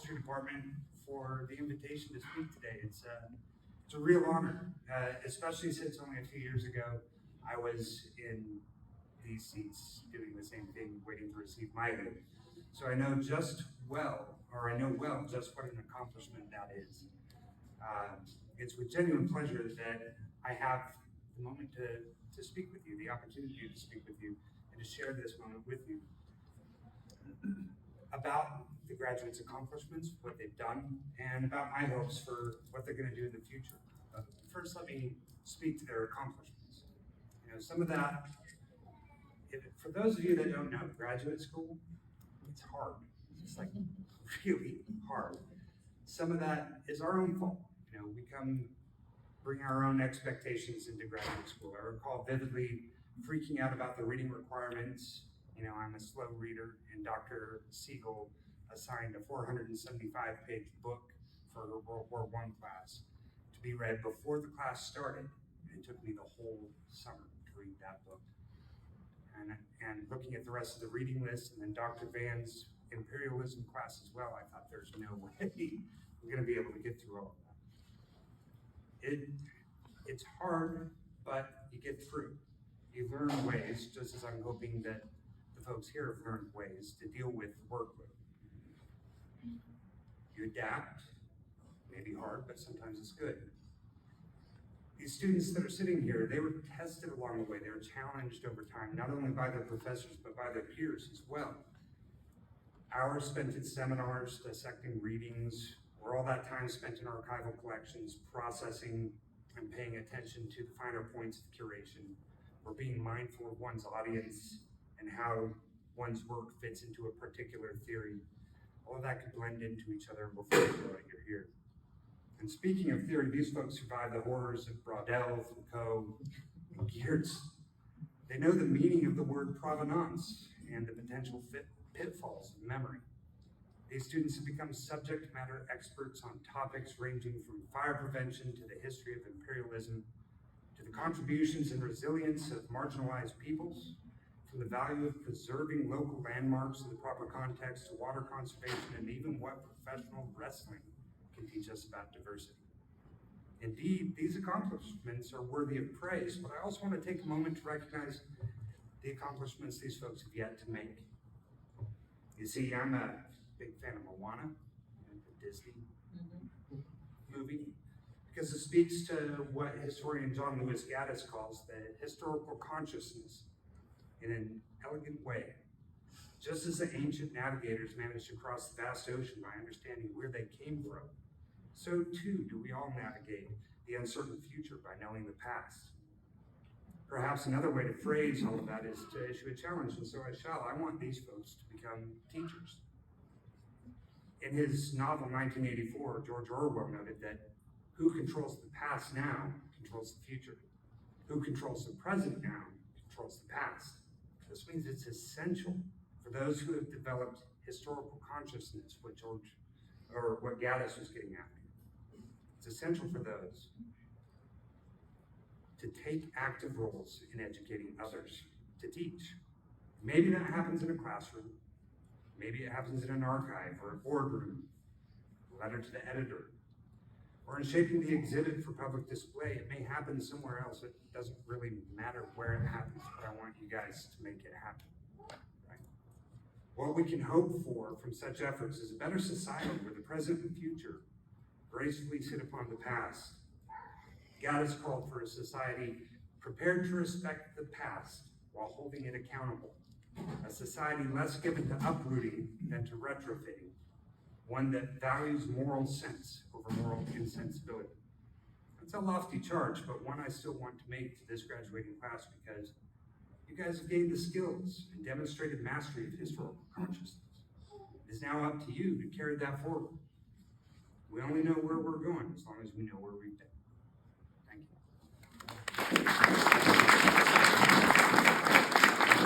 History Department for the invitation to speak today. It's a real honor, especially since only a few years ago I was in these seats doing the same thing, waiting to receive my hood. So I know well just what an accomplishment that is. It's with genuine pleasure that I have the moment to speak with you, the opportunity to speak with you, and to share this moment with you about the graduates' accomplishments, what they've done, and about my hopes for what they're going to do in the future. First, let me speak to their accomplishments. Some of that, for those of you that don't know, graduate school, it's hard. It's like really hard. Some of that is our own fault. We bring our own expectations into graduate school. I recall vividly freaking out about the reading requirements. I'm a slow reader, and Dr. Siegel assigned a 475-page book for her World War I class to be read before the class started. It took me the whole summer to read that book. And looking at the rest of the reading list, and then Dr. Van's imperialism class as well, I thought there's no way we're going to be able to get through all of that. It's hard, but you get through. You learn ways, just as I'm hoping that the folks here have learned ways to deal with workload. You adapt, maybe hard, but sometimes it's good. These students that are sitting here, they were tested along the way. They were challenged over time, not only by their professors, but by their peers as well. Hours spent in seminars, dissecting readings, or all that time spent in archival collections, processing and paying attention to the finer points of curation, or being mindful of one's audience and how one's work fits into a particular theory. All of that could blend into each other before you know it, you're here. And speaking of theory, these folks survived the horrors of Braudel, Foucault, and Geertz. They know the meaning of the word provenance and the potential pitfalls of memory. These students have become subject matter experts on topics ranging from fire prevention to the history of imperialism, to the contributions and resilience of marginalized peoples, from the value of preserving local landmarks in the proper context to water conservation, and even what professional wrestling can teach us about diversity. Indeed, these accomplishments are worthy of praise, but I also want to take a moment to recognize the accomplishments these folks have yet to make. You see, I'm a big fan of Moana, the Disney movie, because it speaks to what historian John Lewis Gaddis calls the historical consciousness in an elegant way. Just as the ancient navigators managed to cross the vast ocean by understanding where they came from, so too do we all navigate the uncertain future by knowing the past. Perhaps another way to phrase all of that is to issue a challenge, and so I shall. I want these folks to become teachers. In his novel 1984, George Orwell noted that who controls the past now controls the future. Who controls the present now controls the past. This means it's essential for those who have developed historical consciousness, what Gaddis was getting at. It's essential for those to take active roles in educating others to teach. Maybe that happens in a classroom. Maybe it happens in an archive or a boardroom, a letter to the editor, or in shaping the exhibit for public display. It may happen somewhere else. It doesn't really matter where it happens, but I want you guys to make it happen. Right? What we can hope for from such efforts is a better society where the present and future gracefully sit upon the past. God has called for a society prepared to respect the past while holding it accountable. A society less given to uprooting than to retrofitting. One that values moral sense over moral insensibility. It's a lofty charge, but one I still want to make to this graduating class because you guys have gained the skills and demonstrated mastery of historical consciousness. It is now up to you to carry that forward. We only know where we're going as long as we know where we've been. Thank you.